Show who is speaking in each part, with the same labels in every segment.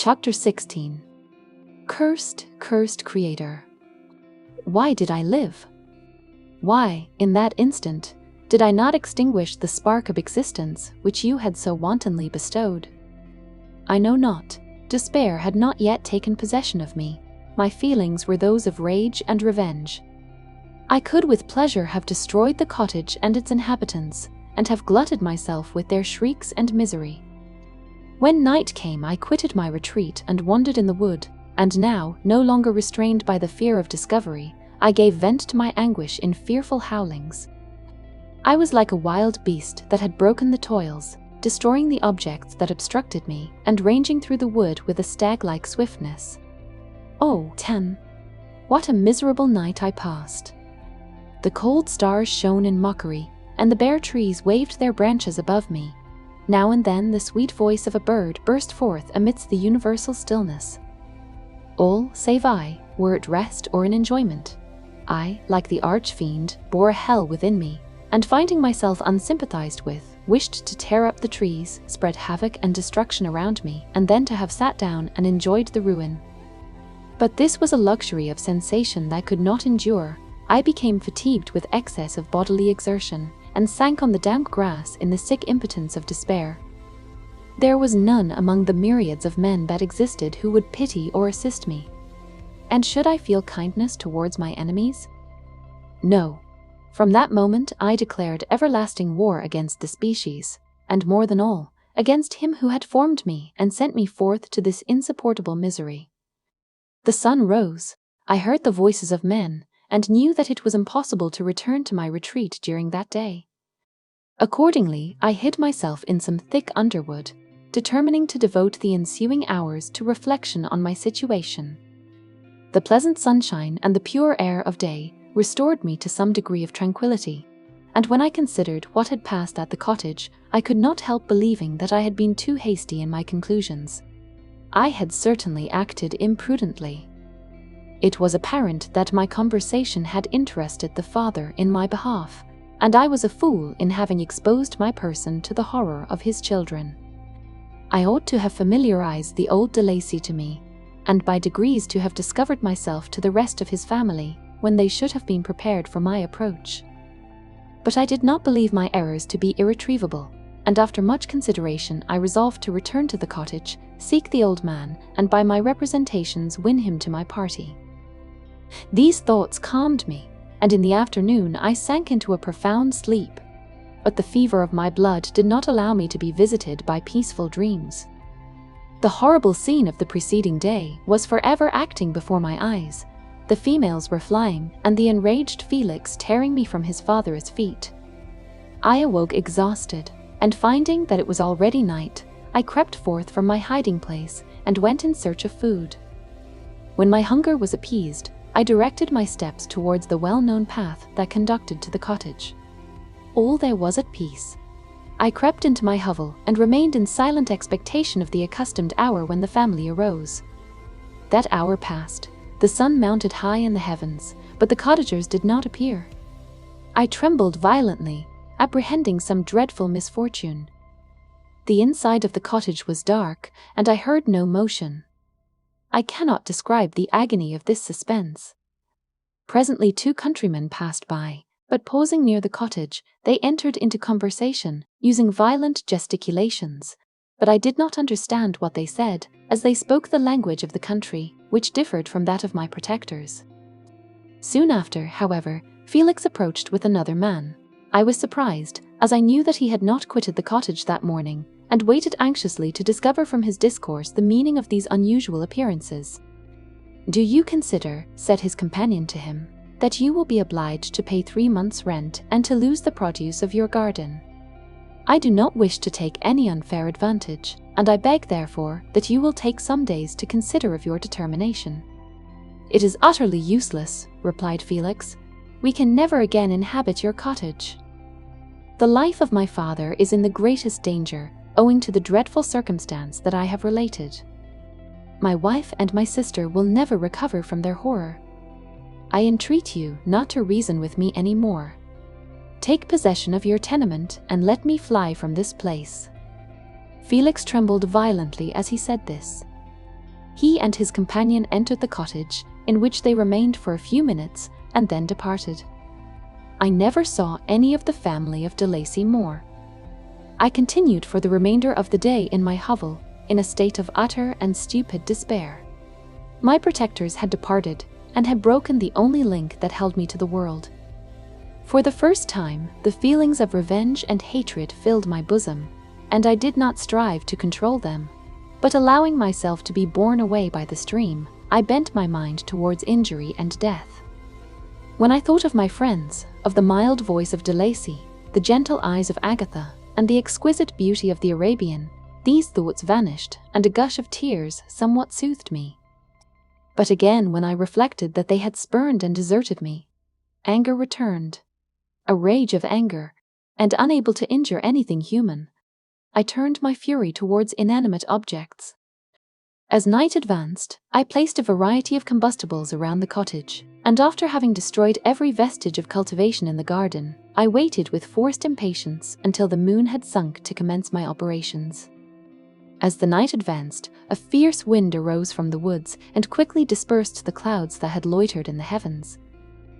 Speaker 1: Chapter 16. Cursed, cursed creator. Why did I live? Why, in that instant, did I not extinguish the spark of existence which you had so wantonly bestowed? I know not. Despair had not yet taken possession of me. My feelings were those of rage and revenge. I could with pleasure have destroyed the cottage and its inhabitants, and have glutted myself with their shrieks and misery. When night came, I quitted my retreat and wandered in the wood, and now, no longer restrained by the fear of discovery, I gave vent to my anguish in fearful howlings. I was like a wild beast that had broken the toils, destroying the objects that obstructed me, and ranging through the wood with a stag-like swiftness. Oh, 10. What a miserable night I passed! The cold stars shone in mockery, and the bare trees waved their branches above me. Now and then the sweet voice of a bird burst forth amidst the universal stillness. All, save I, were at rest or in enjoyment. I, like the arch-fiend, bore a hell within me, and finding myself unsympathized with, wished to tear up the trees, spread havoc and destruction around me, and then to have sat down and enjoyed the ruin. But this was a luxury of sensation that I could not endure. I became fatigued with excess of bodily exertion, and sank on the damp grass in the sick impotence of despair. There was none among the myriads of men that existed who would pity or assist me. And should I feel kindness towards my enemies? No. From that moment I declared everlasting war against the species, and more than all, against him who had formed me and sent me forth to this insupportable misery. The sun rose. I heard the voices of men, and knew that it was impossible to return to my retreat during that day. Accordingly, I hid myself in some thick underwood, determining to devote the ensuing hours to reflection on my situation. The pleasant sunshine and the pure air of day restored me to some degree of tranquility, and when I considered what had passed at the cottage, I could not help believing that I had been too hasty in my conclusions. I had certainly acted imprudently. It was apparent that my conversation had interested the father in my behalf, and I was a fool in having exposed my person to the horror of his children. I ought to have familiarized the old de Lacy to me, and by degrees to have discovered myself to the rest of his family, when they should have been prepared for my approach. But I did not believe my errors to be irretrievable, and after much consideration I resolved to return to the cottage, seek the old man, and by my representations win him to my party. These thoughts calmed me, and in the afternoon I sank into a profound sleep. But the fever of my blood did not allow me to be visited by peaceful dreams. The horrible scene of the preceding day was forever acting before my eyes. The females were flying, and the enraged Felix tearing me from his father's feet. I awoke exhausted, and finding that it was already night, I crept forth from my hiding place and went in search of food. When my hunger was appeased, I directed my steps towards the well-known path that conducted to the cottage. All there was at peace. I crept into my hovel and remained in silent expectation of the accustomed hour when the family arose. That hour passed. The sun mounted high in the heavens, but the cottagers did not appear. I trembled violently, apprehending some dreadful misfortune. The inside of the cottage was dark, and I heard no motion. I cannot describe the agony of this suspense. Presently 2 countrymen passed by, but pausing near the cottage, they entered into conversation, using violent gesticulations. But I did not understand what they said, as they spoke the language of the country, which differed from that of my protectors. Soon after, however, Felix approached with another man. I was surprised, as I knew that he had not quitted the cottage that morning, and waited anxiously to discover from his discourse the meaning of these unusual appearances. "Do you consider," said his companion to him, "that you will be obliged to pay 3 months' rent and to lose the produce of your garden? I do not wish to take any unfair advantage, and I beg therefore that you will take some days to consider of your determination." "It is utterly useless," replied Felix. "We can never again inhabit your cottage. The life of my father is in the greatest danger, owing to the dreadful circumstance that I have related. My wife and my sister will never recover from their horror. I entreat you not to reason with me any more. Take possession of your tenement and let me fly from this place." Felix trembled violently as he said this. He and his companion entered the cottage, in which they remained for a few minutes and then departed. I never saw any of the family of de Lacy more. I continued for the remainder of the day in my hovel, in a state of utter and stupid despair. My protectors had departed and had broken the only link that held me to the world. For the first time, the feelings of revenge and hatred filled my bosom, and I did not strive to control them, but allowing myself to be borne away by the stream, I bent my mind towards injury and death. When I thought of my friends, of the mild voice of de Lacy, the gentle eyes of Agatha, and the exquisite beauty of the Arabian, these thoughts vanished, and a gush of tears somewhat soothed me. But again, when I reflected that they had spurned and deserted me, anger returned, a rage of anger, and unable to injure anything human, I turned my fury towards inanimate objects. As night advanced, I placed a variety of combustibles around the cottage, and after having destroyed every vestige of cultivation in the garden, I waited with forced impatience until the moon had sunk to commence my operations. As the night advanced, a fierce wind arose from the woods and quickly dispersed the clouds that had loitered in the heavens.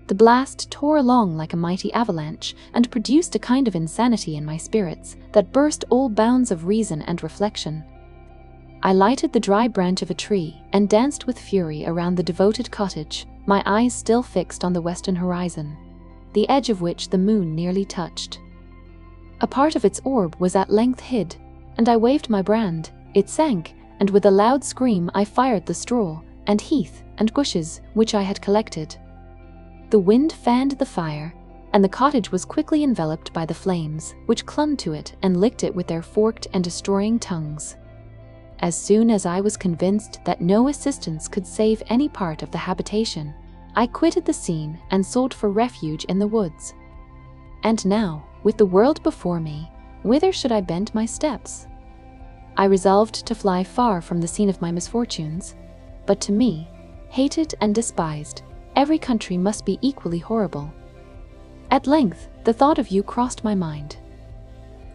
Speaker 1: The blast tore along like a mighty avalanche and produced a kind of insanity in my spirits that burst all bounds of reason and reflection. I lighted the dry branch of a tree and danced with fury around the devoted cottage, my eyes still fixed on the western horizon, the edge of which the moon nearly touched. A part of its orb was at length hid, and I waved my brand. It sank, and with a loud scream I fired the straw and heath and bushes which I had collected. The wind fanned the fire, and the cottage was quickly enveloped by the flames, which clung to it and licked it with their forked and destroying tongues. As soon as I was convinced that no assistance could save any part of the habitation, I quitted the scene and sought for refuge in the woods. And now, with the world before me, whither should I bend my steps? I resolved to fly far from the scene of my misfortunes, but to me, hated and despised, every country must be equally horrible. At length, the thought of you crossed my mind.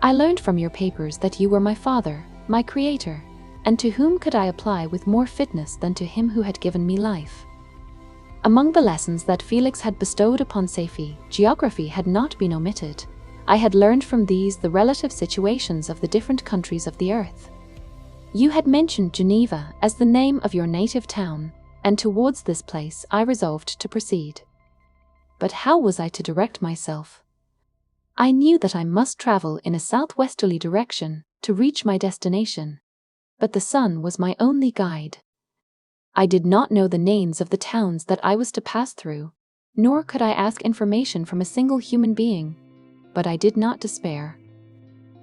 Speaker 1: I learned from your papers that you were my father, my creator, and to whom could I apply with more fitness than to him who had given me life? Among the lessons that Felix had bestowed upon Safie, geography had not been omitted. I had learned from these the relative situations of the different countries of the earth. You had mentioned Geneva as the name of your native town, and towards this place I resolved to proceed. But how was I to direct myself? I knew that I must travel in a southwesterly direction to reach my destination, but the sun was my only guide. I did not know the names of the towns that I was to pass through, nor could I ask information from a single human being, but I did not despair.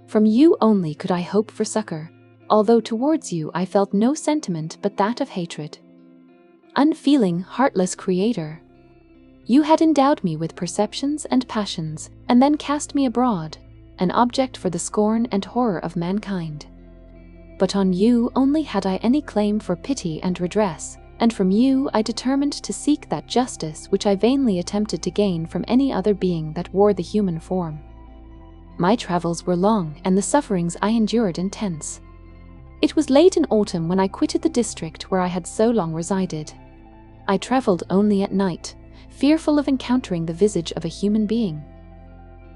Speaker 1: From you only could I hope for succor, although towards you I felt no sentiment but that of hatred. Unfeeling, heartless creator, you had endowed me with perceptions and passions, and then cast me abroad, an object for the scorn and horror of mankind. But on you only had I any claim for pity and redress, and from you I determined to seek that justice which I vainly attempted to gain from any other being that wore the human form. My travels were long, and the sufferings I endured intense. It was late in autumn when I quitted the district where I had so long resided. I travelled only at night, fearful of encountering the visage of a human being.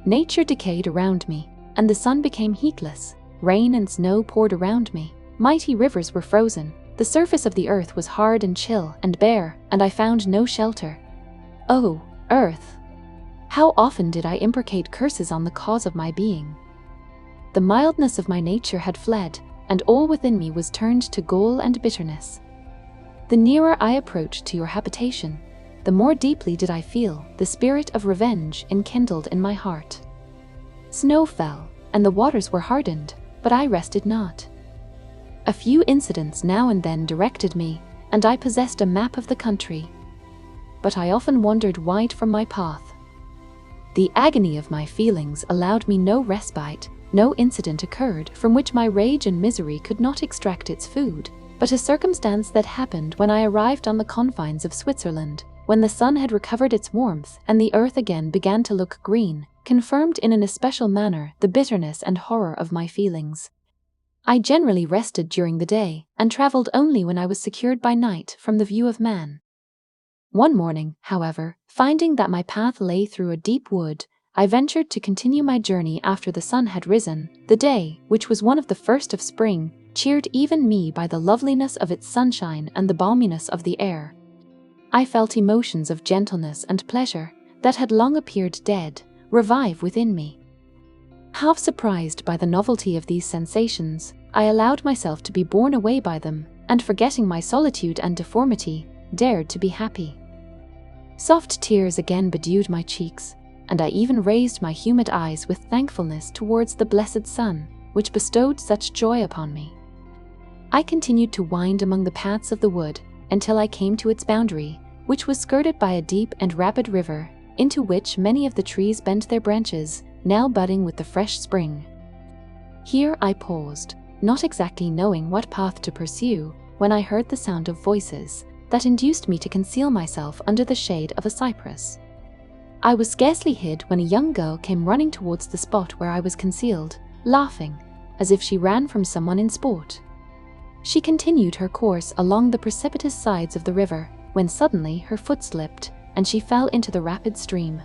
Speaker 1: Nature decayed around me, and the sun became heatless. Rain and snow poured around me. Mighty rivers were frozen. The surface of the earth was hard and chill and bare, and I found no shelter. Oh, earth! How often did I imprecate curses on the cause of my being? The mildness of my nature had fled, and all within me was turned to gall and bitterness. The nearer I approached to your habitation, the more deeply did I feel the spirit of revenge enkindled in my heart. Snow fell, and the waters were hardened, but I rested not. A few incidents now and then directed me, and I possessed a map of the country. But I often wandered wide from my path. The agony of my feelings allowed me no respite. No incident occurred from which my rage and misery could not extract its food, but a circumstance that happened when I arrived on the confines of Switzerland, when the sun had recovered its warmth and the earth again began to look green, confirmed in an especial manner the bitterness and horror of my feelings. I generally rested during the day and traveled only when I was secured by night from the view of man. One morning, however, finding that my path lay through a deep wood, I ventured to continue my journey after the sun had risen. The day, which was one of the first of spring, cheered even me by the loveliness of its sunshine and the balminess of the air. I felt emotions of gentleness and pleasure that had long appeared dead revive within me. Half surprised by the novelty of these sensations, I allowed myself to be borne away by them, and forgetting my solitude and deformity, dared to be happy. Soft tears again bedewed my cheeks, and I even raised my humid eyes with thankfulness towards the blessed sun, which bestowed such joy upon me. I continued to wind among the paths of the wood until I came to its boundary, which was skirted by a deep and rapid river, into which many of the trees bent their branches, now budding with the fresh spring. Here I paused, not exactly knowing what path to pursue, when I heard the sound of voices that induced me to conceal myself under the shade of a cypress. I was scarcely hid when a young girl came running towards the spot where I was concealed, laughing, as if she ran from someone in sport. She continued her course along the precipitous sides of the river, when suddenly her foot slipped, and she fell into the rapid stream.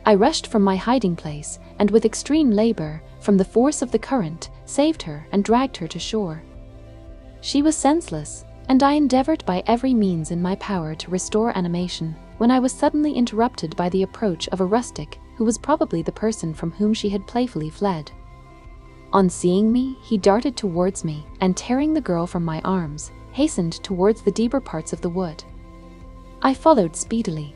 Speaker 1: I rushed from my hiding place, and with extreme labor, from the force of the current, saved her and dragged her to shore. She was senseless, and I endeavored by every means in my power to restore animation, when I was suddenly interrupted by the approach of a rustic who was probably the person from whom she had playfully fled. On seeing me, he darted towards me, and tearing the girl from my arms, hastened towards the deeper parts of the wood. I followed speedily.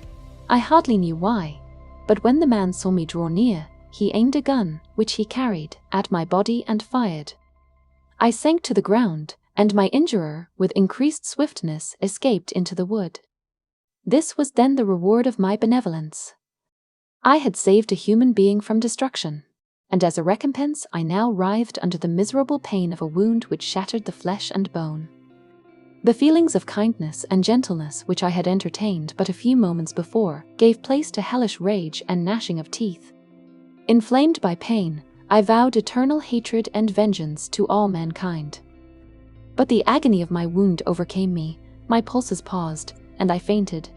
Speaker 1: I hardly knew why, but when the man saw me draw near, he aimed a gun, which he carried, at my body and fired. I sank to the ground, and my injurer, with increased swiftness, escaped into the wood. This was then the reward of my benevolence. I had saved a human being from destruction, and as a recompense I now writhed under the miserable pain of a wound which shattered the flesh and bone. The feelings of kindness and gentleness which I had entertained but a few moments before gave place to hellish rage and gnashing of teeth. Inflamed by pain, I vowed eternal hatred and vengeance to all mankind. But the agony of my wound overcame me, my pulses paused, and I fainted.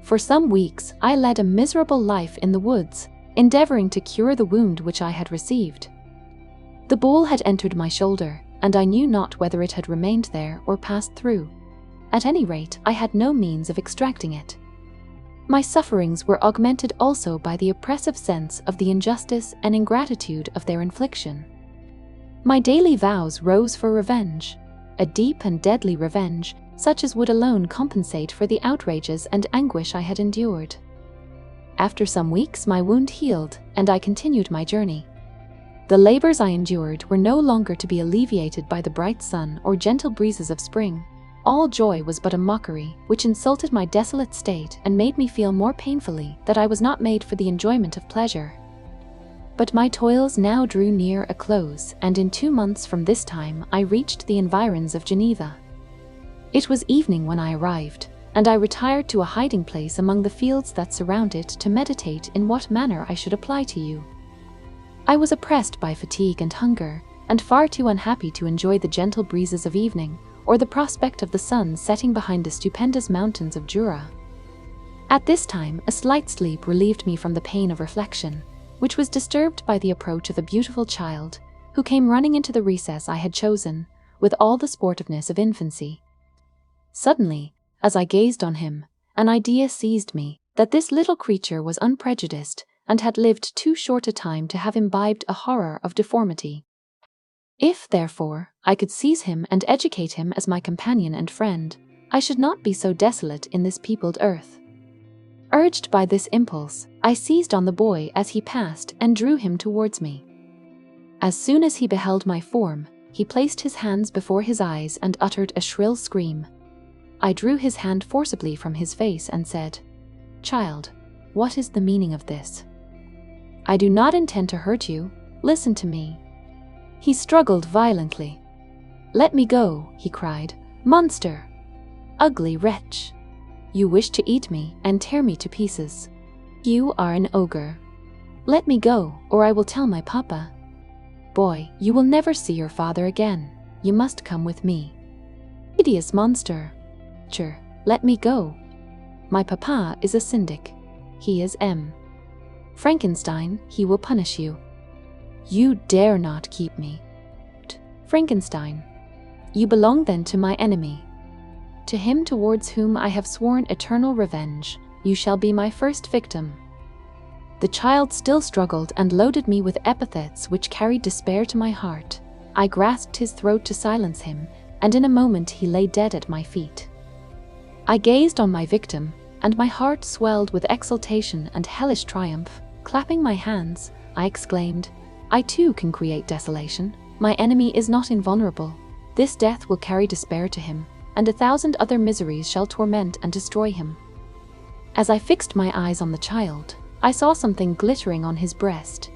Speaker 1: For some weeks I led a miserable life in the woods, endeavoring to cure the wound which I had received. The ball had entered my shoulder, and I knew not whether it had remained there or passed through. At any rate, I had no means of extracting it. My sufferings were augmented also by the oppressive sense of the injustice and ingratitude of their infliction. My daily vows rose for revenge, a deep and deadly revenge, such as would alone compensate for the outrages and anguish I had endured. After some weeks my wound healed, and I continued my journey. The labors I endured were no longer to be alleviated by the bright sun or gentle breezes of spring. All joy was but a mockery, which insulted my desolate state and made me feel more painfully that I was not made for the enjoyment of pleasure. But my toils now drew near a close, and in 2 months from this time I reached the environs of Geneva. It was evening when I arrived, and I retired to a hiding place among the fields that surround it to meditate in what manner I should apply to you. I was oppressed by fatigue and hunger, and far too unhappy to enjoy the gentle breezes of evening, or the prospect of the sun setting behind the stupendous mountains of Jura. At this time a slight sleep relieved me from the pain of reflection, which was disturbed by the approach of a beautiful child, who came running into the recess I had chosen, with all the sportiveness of infancy. Suddenly, as I gazed on him, an idea seized me that this little creature was unprejudiced and had lived too short a time to have imbibed a horror of deformity. If, therefore, I could seize him and educate him as my companion and friend, I should not be so desolate in this peopled earth. Urged by this impulse, I seized on the boy as he passed and drew him towards me. As soon as he beheld my form, he placed his hands before his eyes and uttered a shrill scream. I drew his hand forcibly from his face and said, "Child, what is the meaning of this? I do not intend to hurt you. Listen to me." He struggled violently. "Let me go," he cried. "Monster! Ugly wretch! You wish to eat me and tear me to pieces. You are an ogre. Let me go, or I will tell my papa." Boy, you will never see your father again. You must come with me. Hideous monster. Let me go. My papa is a syndic. He is M. Frankenstein, he will punish you. You dare not keep me. Frankenstein. You belong then to my enemy. To him towards whom I have sworn eternal revenge, you shall be my first victim. The child still struggled and loaded me with epithets which carried despair to my heart. I grasped his throat to silence him, and in a moment he lay dead at my feet. I gazed on my victim, and my heart swelled with exultation and hellish triumph. Clapping my hands, I exclaimed, I too can create desolation. My enemy is not invulnerable. This death will carry despair to him, and 1,000 other miseries shall torment and destroy him. As I fixed my eyes on the child, I saw something glittering on his breast.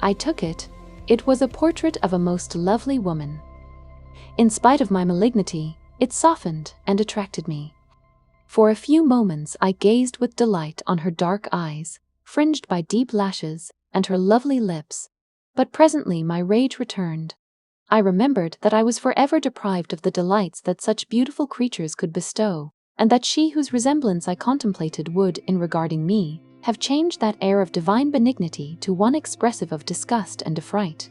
Speaker 1: I took it. It was a portrait of a most lovely woman. In spite of my malignity, it softened and attracted me. For a few moments I gazed with delight on her dark eyes, fringed by deep lashes, and her lovely lips. But presently my rage returned. I remembered that I was forever deprived of the delights that such beautiful creatures could bestow, and that she whose resemblance I contemplated would, in regarding me, have changed that air of divine benignity to one expressive of disgust and affright.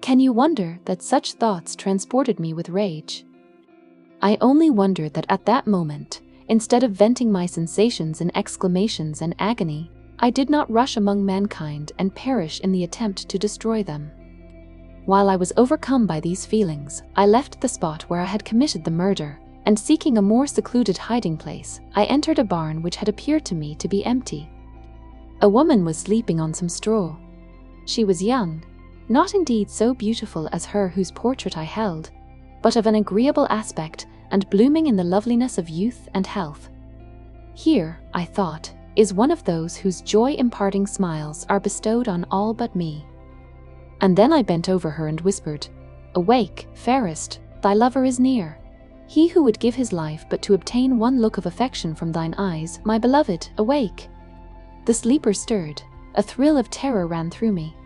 Speaker 1: Can you wonder that such thoughts transported me with rage? I only wonder that at that moment, instead of venting my sensations in exclamations and agony, I did not rush among mankind and perish in the attempt to destroy them. While I was overcome by these feelings, I left the spot where I had committed the murder, and seeking a more secluded hiding place, I entered a barn which had appeared to me to be empty. A woman was sleeping on some straw. She was young, not indeed so beautiful as her whose portrait I held, but of an agreeable aspect and blooming in the loveliness of youth and health. Here, I thought, is one of those whose joy-imparting smiles are bestowed on all but me. And then I bent over her and whispered, Awake, fairest, thy lover is near. He who would give his life but to obtain one look of affection from thine eyes, my beloved, awake. The sleeper stirred. A thrill of terror ran through me.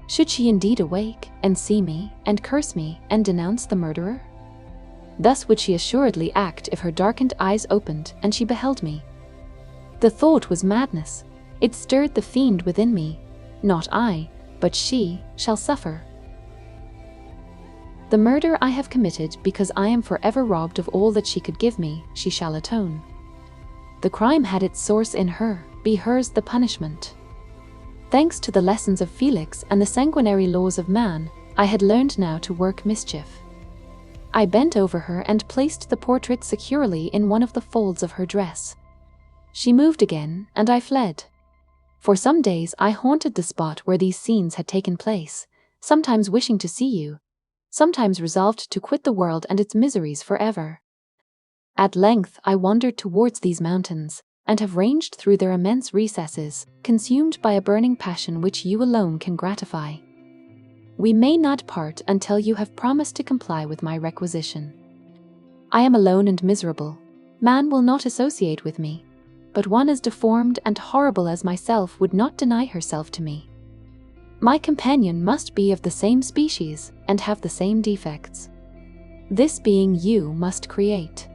Speaker 1: Should she indeed awake, and see me, and curse me, and denounce the murderer? Thus would she assuredly act if her darkened eyes opened, and she beheld me. The thought was madness. It stirred the fiend within me. Not I, but she, shall suffer. The murder I have committed because I am forever robbed of all that she could give me, she shall atone. The crime had its source in her, be hers the punishment. Thanks to the lessons of Felix and the sanguinary laws of man, I had learned now to work mischief. I bent over her and placed the portrait securely in one of the folds of her dress. She moved again, and I fled. For some days I haunted the spot where these scenes had taken place, sometimes wishing to see you, sometimes resolved to quit the world and its miseries forever. At length I wandered towards these mountains, and have ranged through their immense recesses, consumed by a burning passion which you alone can gratify. We may not part until you have promised to comply with my requisition. I am alone and miserable. Man will not associate with me, but one as deformed and horrible as myself would not deny herself to me. My companion must be of the same species and have the same defects. This being you must create.